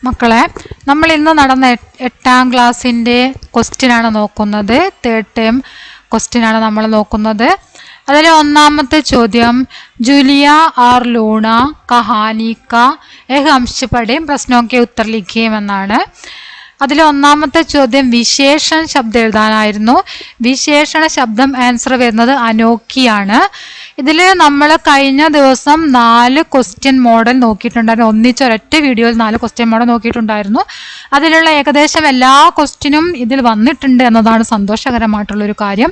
മക്കളെ, നമ്മൾ ഇന്ന് നടന്ന 8ാം ക്ലാസ്സിൻ്റെ ക്വസ്റ്റ്യനാണ് നോക്കുന്നത്. 3rd ടേം ക്വസ്റ്റ്യനാണ് നമ്മൾ നോക്കുന്നത്. അതിൽ ഒന്നാമത്തെ ചോദ്യം, ജൂലിയ और लूना कहानी का एक अंश पढ़ें, प्रश्नों के उत्तर लिखिए എന്നാണ്. അതിൽ ഒന്നാമത്തെ ചോദ്യം വിശേഷണ ശബ്ദം എഴുതാനായിരുന്നു. വിശേഷണ ശബ്ദം ആൻസർ വരുന്നത് അനോഖിയാണ്. ഇതിൽ നമ്മൾ കഴിഞ്ഞ ദിവസം 4 ക്വസ്റ്റ്യൻ മോഡൽ നോക്കിയിട്ടുണ്ടായിരുന്നു. ഒന്നിച്ചൊരൊറ്റ വീഡിയോയിൽ 4 ക്വസ്റ്റ്യൻ മോഡൽ നോക്കിയിട്ടുണ്ടായിരുന്നു. അതിലുള്ള ഏകദേശം എല്ലാ ക്വസ്റ്റ്യനും ഇതിൽ വന്നിട്ടുണ്ട് എന്നതാണ് സന്തോഷകരമായിട്ടുള്ളൊരു കാര്യം.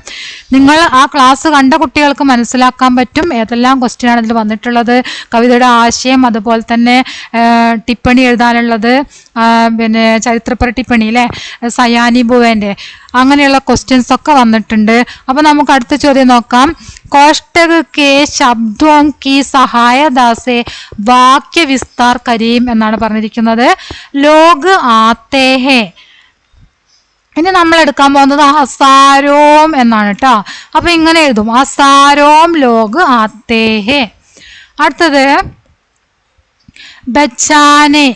നിങ്ങൾ ആ ക്ലാസ് കണ്ട കുട്ടികൾക്ക് മനസ്സിലാക്കാൻ പറ്റും ഏതെല്ലാം ക്വസ്റ്റ്യനാണ് ഇതിൽ വന്നിട്ടുള്ളത്. കവിതയുടെ ആശയം, അതുപോലെ തന്നെ ടിപ്പണി എഴുതാനുള്ളത്, പിന്നെ ചരിത്രപര ടിപ്പണി അല്ലേ, സയാനി ബുവേൻ്റെ, അങ്ങനെയുള്ള ക്വസ്റ്റ്യൻസ് ഒക്കെ വന്നിട്ടുണ്ട്. അപ്പോൾ നമുക്ക് അടുത്ത ചോദ്യം നോക്കാം. कोष्टक के शब्दों की सहायता से वाक्य विस्तार करें എന്നാണ് പറഞ്ഞിരിക്കുന്നത്. ലോഗ് ആത്തേ ഹേ. ഇനി നമ്മൾ എടുക്കാൻ പോകുന്നത് അസാരോം എന്നാണ് കേട്ടോ. അപ്പൊ ഇങ്ങനെ എഴുതും, അസാരോം ലോഗ് ആത്തേ ഹേ. അടുത്തത് ബച്ചാനെ,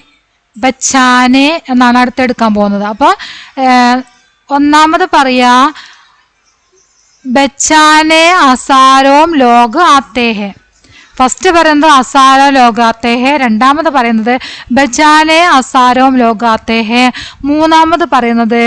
ബച്ചാനെ എന്നാണ് അടുത്തെടുക്കാൻ പോകുന്നത്. അപ്പോൾ ഒന്നാമത് പറയാ ബച്ചാനെ അസാരോം ലോഗ് ആത്തേ ഹേ. ഫസ്റ്റ് പറയുന്നത് അസാരോ ലോഗ് ആത്തേ ഹേ, രണ്ടാമത് പറയുന്നത് ബച്ചാനെ അസാരോം ലോഗ് ആത്തേ ഹേ, മൂന്നാമത് പറയുന്നത്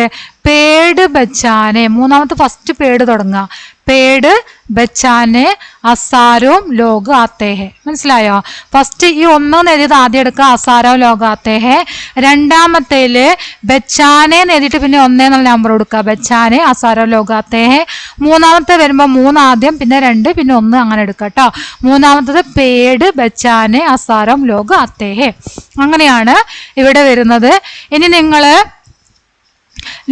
പേട് ബച്ചാനെ. മൂന്നാമത്തെ ഫസ്റ്റ് പേട് തുടങ്ങുക, പേട് ബച്ചാനെ അസാരോം ലോഗ് ആത്തേ ഹേ. മനസ്സിലായോ? ഫസ്റ്റ് ഈ 1 എഴുതിയത് ആദ്യം എടുക്കുക, അസാരോ ലോഗ് ആത്തേ ഹേ. രണ്ടാമത്തേല് ബച്ചാനെ എഴുതിയിട്ട് പിന്നെ 1 എന്നുള്ള നമ്പർ കൊടുക്കുക, ബച്ചാനെ അസാരോ ലോഗ് ആത്തേ ഹേ. മൂന്നാമത്തെ വരുമ്പോൾ 3 ആദ്യം, പിന്നെ 2, പിന്നെ 1 അങ്ങനെ എടുക്കുക കേട്ടോ. മൂന്നാമത്തത് പേട് ബച്ചാനെ അസാരോം ലോഗ് ആത്തേ ഹേ. അങ്ങനെയാണ് ഇവിടെ വരുന്നത്. ഇനി നിങ്ങൾ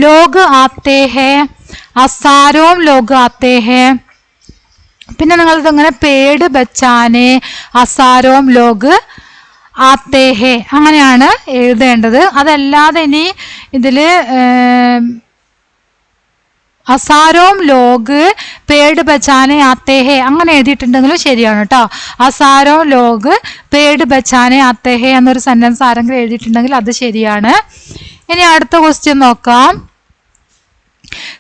ലോഗ് ആത്തേ ഹേ, അസാരോം ലോഗ് ആത്തേ ഹേ, പിന്നെ നിങ്ങളിത് ഇങ്ങനെ പേട് ബച്ചാനെ അസാരോം ലോഗ് ആത്തേ ഹേ അങ്ങനെയാണ് എഴുതേണ്ടത്. അതല്ലാതെ ഇനി ഇതിൽ അസാരോം ലോഗ് പേട് ബച്ചാനെ ആത്തേ ഹേ അങ്ങനെ എഴുതിയിട്ടുണ്ടെങ്കിലും ശരിയാണ് കേട്ടോ. അസാരോം ലോഗ് പേട് ബച്ചാനെ ആത്തേ ഹേ എന്നൊരു സെന്റൻസ് ആരെങ്കിലും എഴുതിയിട്ടുണ്ടെങ്കിൽ അത് ശരിയാണ്. ഇനി അടുത്ത ക്വസ്റ്റ്യൻ നോക്കാം.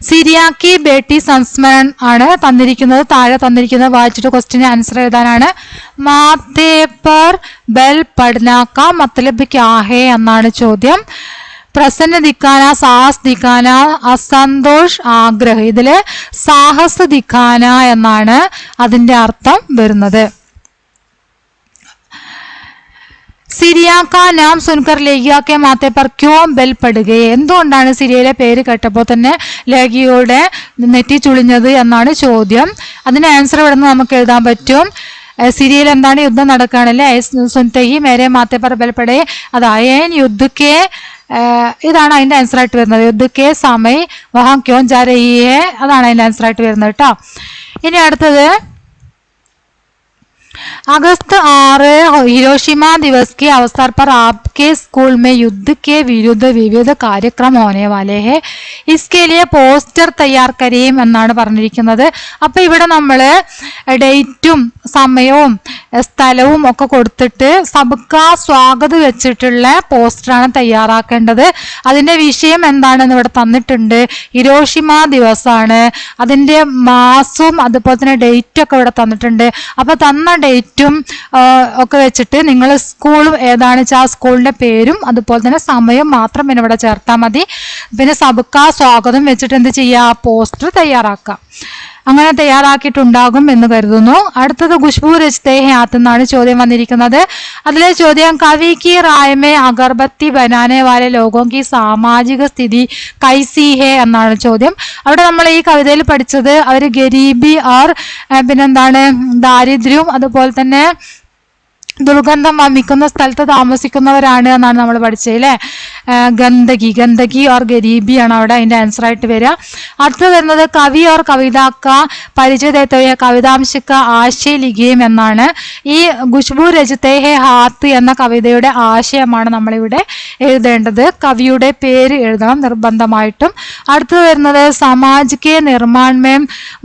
സിരിയാക്കി ബേട്ടി സംസ്മരൺ ആണ് തന്നിരിക്കുന്നത്. താഴെ തന്നിരിക്കുന്നത് വായിച്ചിട്ട് ക്വസ്റ്റ്യന് ആൻസർ എഴുതാനാണ്. മാത്തേ പർ ബെൽ പഠനാക്ക മത്ലബ് ക്യാ ഹേ എന്നാണ് ചോദ്യം. പ്രസന്ന ദിക്കാന, സാഹസ് ദിക്കാന, അസന്തോഷ് ആഗ്രഹ്. ഇതില് സാഹസ് ദിക്കാന എന്നാണ് അതിന്റെ അർത്ഥം വരുന്നത്. സിരിയാക്ക നാം സുൻകർ ലേഖിയാക്കെ മാത്തേ പർ ക്യോ ബെൽ പടുകയെ. എന്തുകൊണ്ടാണ് സിരിയയിലെ പേര് കേട്ടപ്പോൾ തന്നെ ലേഖിയുടെ നെറ്റി ചുളിഞ്ഞത് എന്നാണ് ചോദ്യം. അതിന് ആൻസർ ഇവിടെ നിന്ന് നമുക്ക് എഴുതാൻ പറ്റും. സിരിയയിൽ എന്താണ് യുദ്ധം നടക്കുകയാണല്ലേ, സുൻതഹി മേരെ മാത്തേ പർ ബെൽ പടേ, അതായത് യുദ്ധക്കെ, ഇതാണ് അതിന്റെ ആൻസർ ആയിട്ട് വരുന്നത്. യുദ്ധക്കെ സമയ് വഹാം ക്യോൻ ജാ രഹി ഹേ, അതാണ് അതിന്റെ ആൻസർ ആയിട്ട് വരുന്നത് കേട്ടോ. ഇനി അടുത്തത് अगस्त 6 हिरोशिमा दिवस के अवसर पर आपके स्कूल में युद्ध के विरुद्ध विविध कार्यक्रम होने वाले हैं, इसके लिए പോസ്റ്റർ തയ്യാർ കരീം എന്നാണ് പറഞ്ഞിരിക്കുന്നത്. അപ്പൊ ഇവിടെ നമ്മൾ ഡേറ്റും സമയവും സ്ഥലവും ഒക്കെ കൊടുത്തിട്ട് സബ്കാ സ്വാഗത് വെച്ചിട്ടുള്ള പോസ്റ്ററാണ് തയ്യാറാക്കേണ്ടത്. അതിന്റെ വിഷയം എന്താണെന്ന് ഇവിടെ തന്നിട്ടുണ്ട്. ഹിരോഷിമ ദിവസമാണ്, അതിന്റെ മാസവും അതുപോലെ തന്നെ ഡേറ്റും ഒക്കെ ഇവിടെ തന്നിട്ടുണ്ട്. അപ്പൊ തന്ന ഡേറ്റും ഒക്കെ വെച്ചിട്ട് നിങ്ങൾ സ്കൂൾ ഏതാണ് വെച്ചാൽ ആ സ്കൂളിന്റെ പേരും അതുപോലെ തന്നെ സമയം മാത്രം പിന്നെ ഇവിടെ ചേർത്താൽ മതി. പിന്നെ സബ്കാ സ്വാഗതം വെച്ചിട്ട് എന്ത് ചെയ്യുക, പോസ്റ്റർ തയ്യാറാക്കാം. അങ്ങനെ തയ്യാറാക്കിയിട്ടുണ്ടാകും എന്ന് കരുതുന്നു. അടുത്തത് ഖുശ്ബു രച്തേ ഹേ ആത്തെന്നാണ് ചോദ്യം വന്നിരിക്കുന്നത്. അതിലെ ചോദ്യം കവിക്ക് റായമേ അഗർബത്തി ബനാനെ വാലെ ലോഗോं की സാമാജിക സ്ഥിതി കൈസി ഹേ എന്നാണ് ചോദ്യം. അവിടെ നമ്മൾ ഈ കവിതയിൽ പഠിച്ചത് അവർ ഗരീബി ഓർ പിന്നെന്താണ് ദാരിദ്ര്യവും അതുപോലെ തന്നെ ദുർഗന്ധം വമിക്കുന്ന സ്ഥലത്ത് താമസിക്കുന്നവരാണ് എന്നാണ് നമ്മൾ പഠിച്ചത് അല്ലേ. ഗന്ദഗി ഓർ ഗരീബിയാണ് അവിടെ അതിൻ്റെ ആൻസർ ആയിട്ട് വരിക. അടുത്ത് വരുന്നത് കവി ഓർ കവിതാക്ക പരിചയ ദേത്തെ ഹുए കവിതാംശ का ആശയ ലിഖിയം എന്നാണ്. ഈ ഖുശ്ബു രചിത്തെ ഹെ ഹാത്ത് എന്ന കവിതയുടെ ആശയമാണ് നമ്മളിവിടെ എഴുതേണ്ടത്. കവിയുടെ പേര് എഴുതണം നിർബന്ധമായിട്ടും. അടുത്തത് വരുന്നത് സമാജ് കെ നിർമ്മാൺ മേം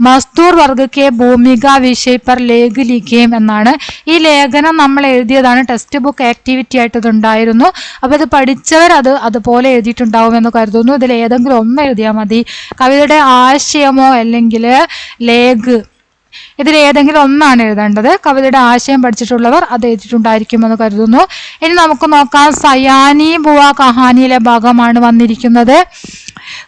മസ്തൂർ വർഗ കെ ഭൂമിക വിഷയ് പർ ലേഖ ലിഖിയം എന്നാണ്. ഈ ലേഖനം നമ്മൾ എഴുതിയതാണ്. ടെക്സ്റ്റ് ബുക്ക് ആക്ടിവിറ്റി ആയിട്ട് ഇതുണ്ടായിരുന്നു. അപ്പോൾ ഇത് പഠിച്ചവർ അതുപോലെ എഴുതിയിട്ടുണ്ടാവുമെന്ന് കരുതുന്നു. ഇതിൽ ഏതെങ്കിലും ഒന്ന് എഴുതിയാൽ മതി. കവിതയുടെ ആശയമോ അല്ലെങ്കിൽ ലേഖ് ഇതിൽ ഏതെങ്കിലും ഒന്നാണ് എഴുതേണ്ടത്. കവിതയുടെ ആശയം പഠിച്ചിട്ടുള്ളവർ അത് എഴുതിയിട്ടുണ്ടായിരിക്കുമെന്ന് കരുതുന്നു. ഇനി നമുക്ക് നോക്കാം. സയാനി ബുവ കഹാനിയിലെ ഭാഗമാണ് വന്നിരിക്കുന്നത്.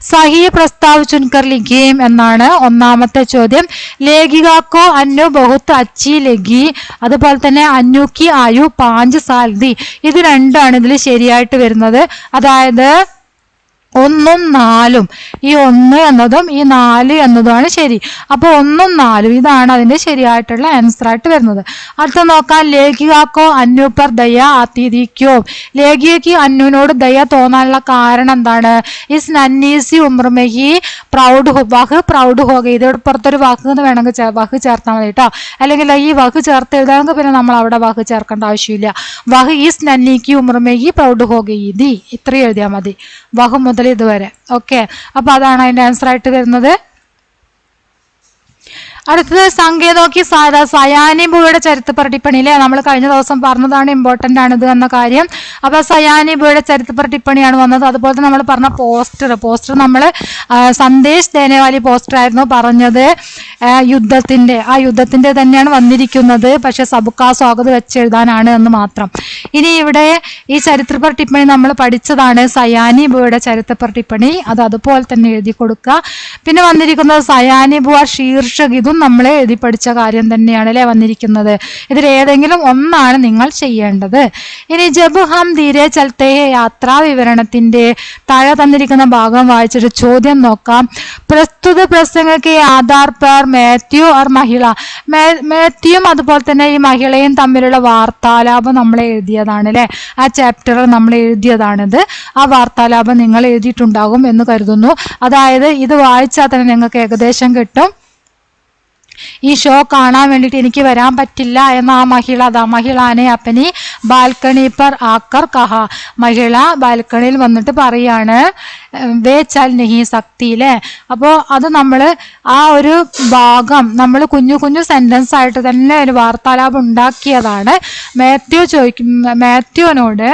സഹി പ്രസ്താവ് ചുൻകർ ലിഖിയം എന്നാണ് ഒന്നാമത്തെ ചോദ്യം. ലേഖികാക്കോ അന്നു ബഹുത്ത് അച്ചി ലഗി, അതുപോലെ തന്നെ അന്നു കി ആയു 5 സാൽ ദി. ഇത് രണ്ടാണ് ഇതിൽ ശരിയായിട്ട് വരുന്നത്. അതായത് 1ഉം 4ഉം, ഈ 1 എന്നതും ഈ 4 എന്നതുമാണ് ശരി. അപ്പോൾ 1ഉം 4ഉം ഇതാണ് അതിൻ്റെ ശരിയായിട്ടുള്ള ആൻസർ ആയിട്ട് വരുന്നത്. അടുത്ത നോക്കാം. ലേഖികാക്കോ അന്നു പർ ദയ ആത്തി थी क्यों? ലേഖികയ്ക്ക് അന്നുവിനോട് ദയ തോന്നാനുള്ള കാരണം എന്താണ്? ഇസ് നന്നീസി ഉമ്ര ഹി പ്രൗഡ് പ്രൗഡ് ഹോ ഗയി. ഇതോട് പുറത്തൊരു വാക്ക് എന്ന് വേണമെങ്കിൽ വാക്ക് ചേർത്താൽ മതി കേട്ടോ. അല്ലെങ്കിൽ ഈ വാക്ക് ചേർത്ത് എഴുതാമെങ്കിൽ പിന്നെ നമ്മൾ അവിടെ വാക്ക് ചേർക്കേണ്ട ആവശ്യമില്ല. വഹ് ഈസ് നന്നിക്ക് ഉമ്ര ഹി പ്രൗഡ് ഹോ ഗയി ദി, ഇത്രയും എഴുതിയാൽ മതി. വഹ് മുതൽ ഇതുവരെ. ഓക്കെ, അപ്പൊ അതാണ് അതിന്റെ ആൻസർ ആയിട്ട് വരുന്നത്. അടുത്തത് സങ്കേതോക്കി സയാനി ബുവയുടെ ചരിത്ര ടിപ്പണിയിലെ നമ്മൾ കഴിഞ്ഞ ദിവസം പറഞ്ഞതാണ്, ഇമ്പോർട്ടൻ്റ് ആണിത് എന്ന കാര്യം. അപ്പോൾ സയാനി ബുവയുടെ ചരിത്ര ടിപ്പണിയാണ് വന്നത്. അതുപോലെ തന്നെ നമ്മൾ പറഞ്ഞ പോസ്റ്റർ നമ്മൾ സന്ദേശ് ദേനവാലി പോസ്റ്റർ ആയിരുന്നു പറഞ്ഞത്. യുദ്ധത്തിന്റെ തന്നെയാണ് വന്നിരിക്കുന്നത്. പക്ഷെ സബുക്കാ സ്വാഗത് വെച്ചെഴുതാനാണ് എന്ന് മാത്രം. ഇനി ഇവിടെ ഈ ചരിത്ര ടിപ്പണി നമ്മൾ പഠിച്ചതാണ്. സയാനി ബുവയുടെ ചരിത്ര ടിപ്പണി അത് അതുപോലെ തന്നെ എഴുതി കൊടുക്കുക. പിന്നെ വന്നിരിക്കുന്നത് സയാനി ബുവ ശീർഷക്, ഇതും നമ്മൾ എഴുതി പഠിച്ച കാര്യം തന്നെയാണ് അല്ലേ വന്നിരിക്കുന്നത്. ഇതിൽ ഏതെങ്കിലും ഒന്നാണ് നിങ്ങൾ ചെയ്യേണ്ടത്. ഇനി ജബ് ഹം ധീരെ ചലത്തെ യാത്രാ വിവരണത്തിന്റെ താഴെ തന്നിരിക്കുന്ന ഭാഗം വായിച്ചിട്ട് ചോദ്യം നോക്കാം. പ്രസ്തുത പ്രസംഗಕ್ಕೆ ആധാർ പർ മാത്യു ഓർ മഹിള, മാത്യുവും അതുപോലെ തന്നെ ഈ മഹിളയും തമ്മിലുള്ള വാർത്താലാപം നമ്മൾ എഴുതിയതാണ് അല്ലേ. ആ ചാപ്റ്റർ നമ്മൾ എഴുതിയതാണിത്. ആ വാർത്താലാപം നിങ്ങൾ എഴുതിയിട്ടുണ്ടാകും എന്ന് കരുതുന്നു. അതായത് ഇത് വായിച്ചാൽ തന്നെ നിങ്ങൾക്ക് ഏകദേശം കിട്ടും. ഈ ഷോ കാണാൻ വേണ്ടിയിട്ട് എനിക്ക് വരാൻ പറ്റില്ല എന്ന ആ മഹിളാനെ അപ്പനി ബാൽക്കണി പർ ആക്കർ കഹ, മഹിള ബാൽക്കണിയിൽ വന്നിട്ട് പറയാണ് വേ ചൽ നഹി സക്തി അല്ലേ. അപ്പോൾ അത് നമ്മൾ ആ ഒരു ഭാഗം നമ്മൾ കുഞ്ഞു സെന്റൻസ് ആയിട്ട് തന്നെ ഒരു വാർത്താലാപം ഉണ്ടാക്കിയതാണ്. മാത്യുവിനോട്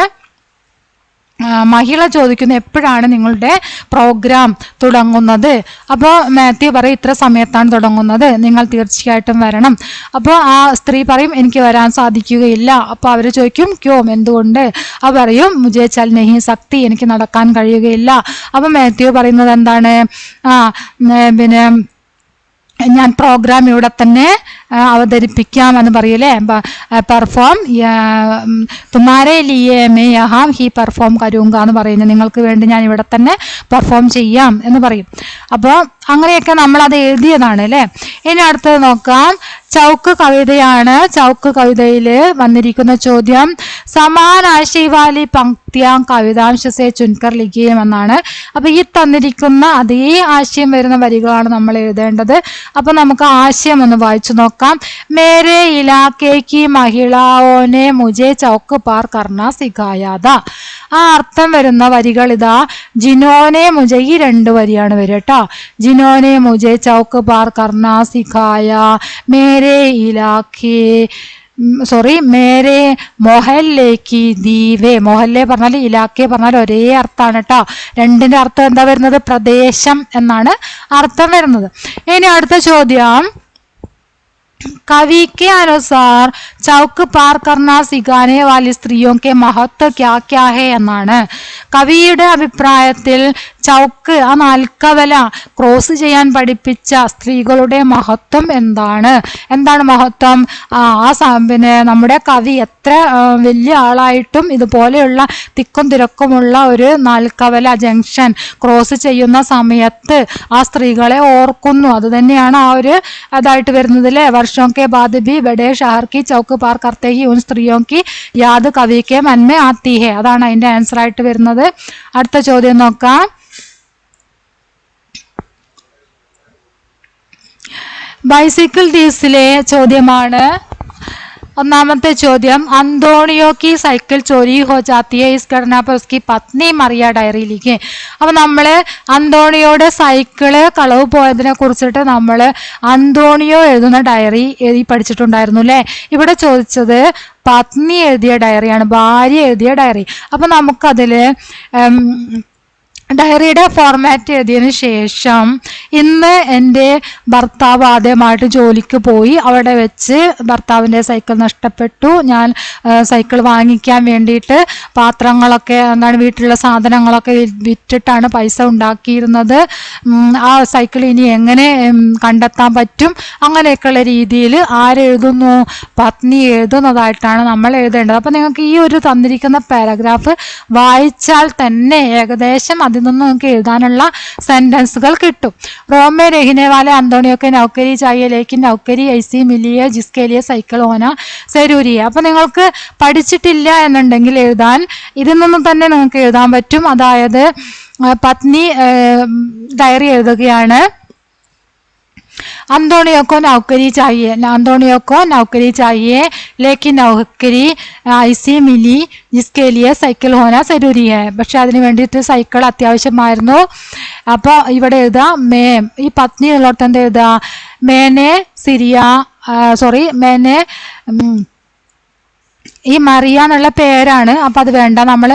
മഹിള ചോദിക്കുന്നു എപ്പോഴാണ് നിങ്ങളുടെ പ്രോഗ്രാം തുടങ്ങുന്നത്. അപ്പോൾ മാത്യു പറയും ഇത്ര സമയത്താണ് തുടങ്ങുന്നത്, നിങ്ങൾ തീർച്ചയായിട്ടും വരണം. അപ്പോൾ ആ സ്ത്രീ പറയും എനിക്ക് വരാൻ സാധിക്കുകയില്ല. അപ്പോൾ അവർ ചോദിക്കും ക്യോ, എന്തുകൊണ്ട്? അവർ പറയും മുജേ ചൽ നഹി സക്തി, എനിക്ക് നടക്കാൻ കഴിയുകയില്ല. അപ്പോൾ മാത്യു പറയുന്നത് എന്താണ്, പിന്നെ ഞാൻ പ്രോഗ്രാം ഇവിടെ തന്നെ അവതരിപ്പിക്കാം എന്ന് പറയൂലേ. പെർഫോം തുമാരെ ലിയേ മേ യഹാം ഹി പെർഫോം കരൂങ്ക എന്ന് പറയുന്നത്, നിങ്ങൾക്ക് വേണ്ടി ഞാൻ ഇവിടെ തന്നെ പെർഫോം ചെയ്യാം എന്ന് പറയും. അപ്പോൾ അങ്ങനെയൊക്കെ നമ്മളത് എഴുതിയതാണ് അല്ലേ. ഇനി അടുത്തത് നോക്കാം. ചൗക്ക് കവിതയാണ്. ചൗക്ക് കവിതയിൽ വന്നിരിക്കുന്ന ചോദ്യം സമാൻ ആശയവാലി പങ്ക്തിയാം കവിതാംശസെ ചുൻകർ ലിഖിയം എന്നാണ്. അപ്പൊ ഈ തന്നിരിക്കുന്ന അതേ ആശയം വരുന്ന വരികളാണ് നമ്മൾ എഴുതേണ്ടത്. അപ്പൊ നമുക്ക് ആശയം ഒന്ന് വായിച്ചു നോക്കാം. മേരെ ഇലാക്കേക്ക് മഹിളാവോനെ മുജെ ചൗക്ക് പാർ കർണ സിഖായാത. ആ അർത്ഥം വരുന്ന വരികൾ ഇതാ. ജിനോനെ മുജെ, ഈ 2 വരിയാണ് വരിക കേട്ടോ. ജിനോനെ മുജെ ചൗക്ക് പാർ കർണ സിഖായ, മേരെ ഇലാഖേ മേരെ മൊഹല്ലേക്ക് ദീവേ. മൊഹല്ലെ പറഞ്ഞാൽ ഇലാഖെ പറഞ്ഞാൽ ഒരേ അർത്ഥമാണ് കേട്ടോ. 2ന്റെ അർത്ഥം എന്താ വരുന്നത്? പ്രദേശം എന്നാണ് അർത്ഥം വരുന്നത്. ഇനി അടുത്ത ചോദ്യം, कवि के अनुसार चौक पार करना सिखाने वाली स्त्रियों के महत्व क्या क्या है എന്നാണ്. കവിയുടെ അഭിപ്രായത്തിൽ ചൗക്ക്, ആ നാൽക്കവല ക്രോസ് ചെയ്യാൻ പഠിപ്പിച്ച സ്ത്രീകളുടെ മഹത്വം എന്താണ്? മഹത്വം? പിന്നെ നമ്മുടെ കവി എത്ര വലിയ ആളായിട്ടും ഇതുപോലെയുള്ള തിക്കും തിരക്കുമുള്ള ഒരു നാൽക്കവല ജംഗ്ഷൻ ക്രോസ് ചെയ്യുന്ന സമയത്ത് ആ സ്ത്രീകളെ ഓർക്കുന്നു. അത് തന്നെയാണ് ആ ഒരു അതായിട്ട് വരുന്നത് അല്ലേ. വർഷോं के बाद भी बड़े शहर की चौक പാർ കർത്തേ ഹി ഉൻ സ്ത്രീയോ കി യാദ് കവി കെ മൻ മേ ആത്തി ഹെ. അതാണ് അതിന്റെ ആൻസർ ആയിട്ട് വരുന്നത്. അടുത്ത ചോദ്യം നോക്കാം. ബൈസിക്കിൾ തീവ്സിലെ ചോദ്യമാണ്. ഒന്നാമത്തെ ചോദ്യം, അന്തോണിയോ की സൈക്കിൾ ചോരി ഹോ ജാത്തി ഹൈ ഇസ് ഘടന पर उसकी പത്നി മറിയ ഡയറി ലിഖേ. അപ്പൊ നമ്മള് അന്തോണിയോയുടെ സൈക്കിള് കളവ് പോയതിനെ കുറിച്ചിട്ട് നമ്മള് അന്തോണിയോ എഴുതുന്ന ഡയറി എഴുതി പഠിച്ചിട്ടുണ്ടായിരുന്നു അല്ലെ. ഇവിടെ ചോദിച്ചത് പത്നി എഴുതിയ ഡയറിയാണ്, ഭാര്യ എഴുതിയ ഡയറി. അപ്പൊ നമുക്കതില് ഡയറിയുടെ ഫോർമാറ്റ് എഴുതിയതിന് ശേഷം ഇന്ന് എൻ്റെ ഭർത്താവ് ആദ്യമായിട്ട് ജോലിക്ക് പോയി, അവിടെ വെച്ച് ഭർത്താവിൻ്റെ സൈക്കിൾ നഷ്ടപ്പെട്ടു. ഞാൻ സൈക്കിൾ വാങ്ങിക്കാൻ വേണ്ടിയിട്ട് പാത്രങ്ങളൊക്കെ എന്താണ് വീട്ടിലുള്ള സാധനങ്ങളൊക്കെ വിറ്റിട്ടാണ് പൈസ ഉണ്ടാക്കിയിരുന്നത്. ആ സൈക്കിൾ ഇനി എങ്ങനെ കണ്ടെത്താൻ പറ്റും, അങ്ങനെയൊക്കെയുള്ള രീതിയിൽ ആരെഴുതുന്നു, പത്നി എഴുതുന്നതായിട്ടാണ് നമ്മൾ എഴുതേണ്ടത്. അപ്പം നിങ്ങൾക്ക് ഈ ഒരു തന്നിരിക്കുന്ന പാരഗ്രാഫ് വായിച്ചാൽ തന്നെ ഏകദേശം അതിൽ നിന്ന് നിങ്ങൾക്ക് എഴുതാനുള്ള സെന്റൻസുകൾ കിട്ടും. റോമേ രഹിനെ വാലെ അന്തോണിയൊക്കെ നൗക്കരി ചായേ ലേക്കിൻ നൗക്കരി ഐസി മിലിയെ ജിസ്കെ ലിയെ സൈക്കിൾ ഹോന സെരൂരിയെ. അപ്പൊ നിങ്ങൾക്ക് പഠിച്ചിട്ടില്ല എന്നുണ്ടെങ്കിൽ എഴുതാൻ ഇതിൽ നിന്നും തന്നെ നിങ്ങൾക്ക് എഴുതാൻ പറ്റും. അതായത് പത്നി ഡയറി എഴുതുകയാണ്. अंतोनियो को नौकरी चाहिए लेकिन नौकरी ऐसी मिली जिसके लिए സൈക്കിൾ ഹോന സരൂരി ഹെ. പക്ഷെ അതിന് വേണ്ടിയിട്ട് സൈക്കിൾ അത്യാവശ്യമായിരുന്നു. അപ്പോൾ ഇവിടെ എഴുതാ മേം, ഈ പത്നി ഉള്ളിടത്ത് എന്താ എഴുതാ, മേനെ മേനെ ഈ മറിയ എന്നുള്ള പേരാണ്. അപ്പം അത് വേണ്ട, നമ്മൾ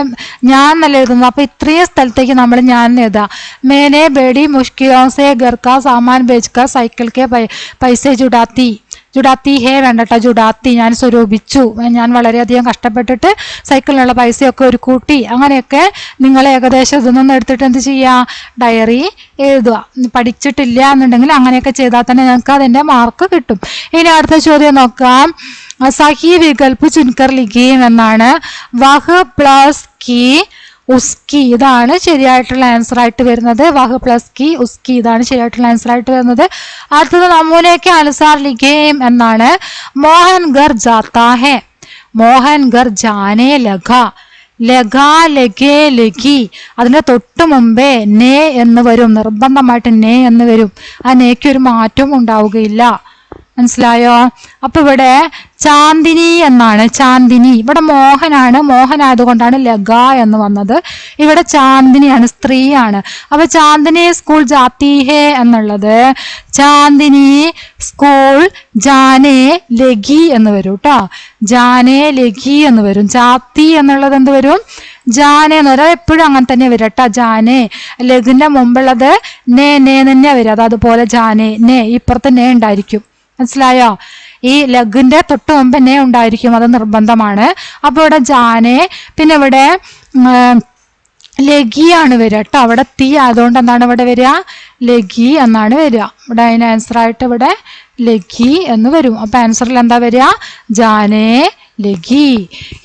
ഞാൻ നല്ല എഴുതുന്നു. അപ്പം ഇത്രയും സ്ഥലത്തേക്ക് നമ്മൾ ഞാൻ എഴുതാം. മേനെ ബേഡി മുഷ്കിലോं से घर का सामान बेचकर साइकिल के पैसे ജുഡാത്തി ഹേ വേണ്ടട്ടോ, ജുഡാത്തി ഞാൻ സ്വരൂപിച്ചു, ഞാൻ വളരെയധികം കഷ്ടപ്പെട്ടിട്ട് സൈക്കിളിനുള്ള പൈസയൊക്കെ ഒരു കൂട്ടി. അങ്ങനെയൊക്കെ നിങ്ങൾ ഏകദേശം ഇതൊന്നും എടുത്തിട്ട് എന്ത് ചെയ്യുക, ഡയറി എഴുതുക. പഠിച്ചിട്ടില്ല എന്നുണ്ടെങ്കിൽ അങ്ങനെയൊക്കെ ചെയ്താൽ തന്നെ ഞങ്ങൾക്ക് അതിൻ്റെ മാർക്ക് കിട്ടും. ഇനി അടുത്ത ചോദ്യം നോക്കാം. സഹി വികൽപ്പ് ചുൻകർ ലിഖിയും എന്നാണ്. വഹ് പ്ലസ് കി ഉസ്കി, ഇതാണ് ശരിയായിട്ടുള്ള ആൻസർ ആയിട്ട് വരുന്നത്. വഹ് പ്ലസ് കി ഉസ്കി, ഇതാണ് ശരിയായിട്ടുള്ള ആൻസർ ആയിട്ട് വരുന്നത്. അടുത്തത് നമൂനയ്ക്ക് അനുസാർ ലിഖേം എന്നാണ്. മോഹൻ ഗർ ജാത്താ ഹെ, മോഹൻ ഗർ ജാനേ ലഗ, ലഗ ലഗേ ലഗി, അതിന്റെ തൊട്ട് മുമ്പേ നേ എന്ന് വരും, നിർബന്ധമായിട്ട് നേ എന്ന് വരും. ആ നേക്ക് ഒരു മാറ്റവും ഉണ്ടാവുകയില്ല. മനസ്സിലായോ? അപ്പൊ ഇവിടെ ചാന്ദിനി എന്നാണ്. ചാന്ദിനി ഇവിടെ മോഹനാണ്, മോഹനായതുകൊണ്ടാണ് ലഗ എന്ന് വന്നത്. ഇവിടെ ചാന്ദിനിയാണ്, സ്ത്രീയാണ്. അപ്പൊ ചാന്ദിനി സ്കൂൾ ജാത്തി ഹേ എന്നുള്ളത് ചാന്ദിനി സ്കൂൾ ജാനേ ലഗി എന്ന് വരും കേട്ടോ. ജാനേ ലഗി എന്ന് വരും. ജാത്തി എന്നുള്ളത് എന്ത് വരും, ജാനെ എന്ന് പറയാം. എപ്പോഴും അങ്ങനെ തന്നെ വരും കേട്ടോ. ജാനെ ലഗിന്റെ മുമ്പുള്ളത് നേ നേ തന്നെ വരും. അത് അതുപോലെ ജാനെ നേ, ഇപ്പുറത്ത് നേ ഉണ്ടായിരിക്കും. മനസ്സിലായോ? ഈ ലഗിന്റെ തൊട്ട് മുമ്പ് നേ ഉണ്ടായിരിക്കും, അത് നിർബന്ധമാണ്. അപ്പൊ ഇവിടെ ജാനെ, പിന്നെ ഇവിടെ ലഗിയാണ് വരിക കേട്ടോ. അവിടെ തീ ആയതുകൊണ്ട് എന്താണ് ഇവിടെ വരിക, ലഗി എന്നാണ് വരിക. ഇവിടെ അതിന് ആൻസർ ആയിട്ട് ഇവിടെ ലഗി എന്ന് വരും. അപ്പൊ ആൻസറിൽ എന്താ വരിക, ജാനേ ലഗി.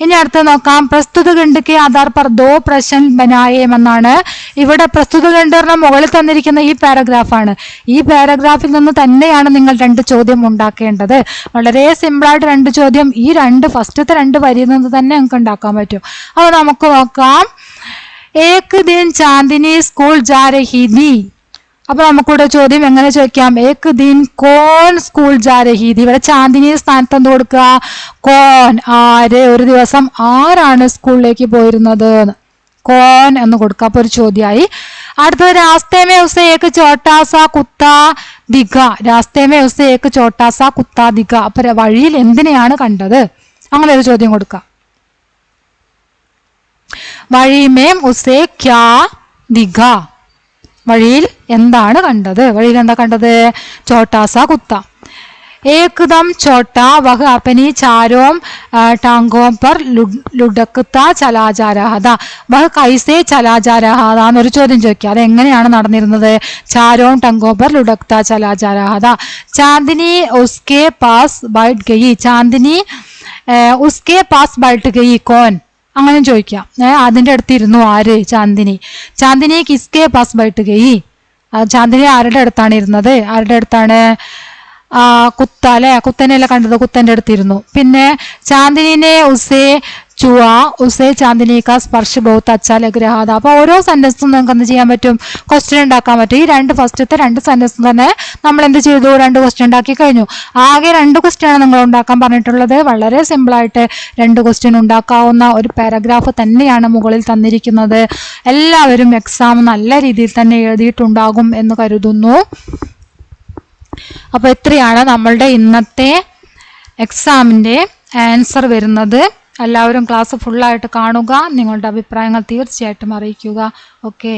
ഇനി അടുത്ത് നോക്കാം. പ്രസ്തുത ഖണ്ഡ് ആധാർ പർ ദോ പ്രശ്ന ബനായേം എന്നാണ്. ഇവിടെ പ്രസ്തുത ഖണ്ഡിന്റെ മുകളിൽ തന്നിരിക്കുന്ന ഈ പാരഗ്രാഫാണ്. ഈ പാരഗ്രാഫിൽ നിന്ന് തന്നെയാണ് നിങ്ങൾ 2 ചോദ്യം ഉണ്ടാക്കേണ്ടത്. വളരെ സിമ്പിളായിട്ട് 2 ചോദ്യം ഈ ഫസ്റ്റത്തെ 2 വരിയിൽ നിന്ന് തന്നെ നിങ്ങൾക്ക് ഉണ്ടാക്കാൻ പറ്റും. അത് നമുക്ക് നോക്കാം. ഏക് ദിൻ ചാന്ദിനി സ്കൂൾ ജാ രഹി ഥി. അപ്പൊ നമുക്കിവിടെ ചോദ്യം എങ്ങനെ ചോദിക്കാം, ഏക് ദിൻ കോൻ സ്കൂൾ ജാ രഹി ഥി. ഇവിടെ ചാന്ദിനി സ്ഥാനത്ത് എന്ത് കൊടുക്കുക, കോൻ, ആര്, ഒരു ദിവസം ആരാണ് സ്കൂളിലേക്ക് പോയിരുന്നത്, കോൻ എന്ന് കൊടുക്കുക. അപ്പൊ ഒരു ചോദ്യമായി. അടുത്തത് രാസ്തേമേ ഉസേ ഏക് ചോട്ടാസാ കുത്താ ദിഖ. രാസ്തേമേ ഉസേ ഏക് ചോട്ടാസാ കുത്താ ദിഖ. അപ്പൊ വഴിയിൽ എന്തിനെയാണ് കണ്ടത്, അങ്ങനെ ഒരു ചോദ്യം കൊടുക്കുക. വഴിമേം ഉസേ ക്യാ ദിഖ. വഴിയിൽ എന്താണ് കണ്ടത്, വഴിയിൽ എന്താ കണ്ടത്, ചോട്ടാസാ കുത്ത. एकदम छोटा वह अपनी चारों टांगों पर लुढ़कता चला जा रहा था. वह कैसे चला जा रहा था എന്നൊരു ചോദ്യം ചോദിക്കുക. അത് എങ്ങനെയാണ് നടന്നിരുന്നത്, चारों टांगों पर लुढ़कता चला जा रहा था. चांदनी उसके पास बैठ गई. चांदनी उसके पास बैठ गई कौन, അങ്ങനെ ചോദിക്കാം. അതിൻ്റെ അടുത്തിരുന്നു ആര്, ചാന്ദിനി. Chandini കിസ്കെ pass bite ഗയി. ചാന്ദിനി ആരുടെ അടുത്താണ് ഇരുന്നത്, ആരുടെ അടുത്താണ്, കുത്ത അല്ലെ, കുത്തനെയല്ലേ കണ്ടത്, കുത്തൻ്റെ അടുത്തിരുന്നു. പിന്നെ ചാന്ദിനിനെ ഉസേ ചുവാ ഉസേ ചാന്ദിനി കാ സ്പർശ് ബഹുത്ത് അച്ഛാ ലഗ് രഹാ താ. അപ്പോൾ ഓരോ സെന്റൻസും നിങ്ങൾക്ക് എന്ത് ചെയ്യാൻ പറ്റും, ക്വസ്റ്റ്യൻ ഉണ്ടാക്കാൻ പറ്റും. ഈ ഫസ്റ്റത്തെ രണ്ട് സെന്റൻസും തന്നെ നമ്മൾ എന്ത് ചെയ്തു, 2 ക്വസ്റ്റ്യൻ ഉണ്ടാക്കി കഴിഞ്ഞു. ആകെ 2 ക്വസ്റ്റ്യൻ ആണ് നിങ്ങൾ ഉണ്ടാക്കാൻ പറഞ്ഞിട്ടുള്ളത്. വളരെ സിമ്പിളായിട്ട് 2 ക്വസ്റ്റ്യൻ ഉണ്ടാക്കാവുന്ന ഒരു പാരഗ്രാഫ് തന്നെയാണ് മുകളിൽ തന്നിരിക്കുന്നത്. എല്ലാവരും എക്സാം നല്ല രീതിയിൽ തന്നെ എഴുതിയിട്ടുണ്ടാകും എന്ന് കരുതുന്നു. അപ്പോൾ ഇത്രയാണ് നമ്മളുടെ ഇന്നത്തെ എക്സാമിൻ്റെ ആൻസർ വരുന്നത്. എല്ലാവരും ക്ലാസ് ഫുള്ളായിട്ട് കാണുക. നിങ്ങളുടെ അഭിപ്രായങ്ങൾ തീർച്ചയായിട്ടും അറിയിക്കുക. ഓക്കെ.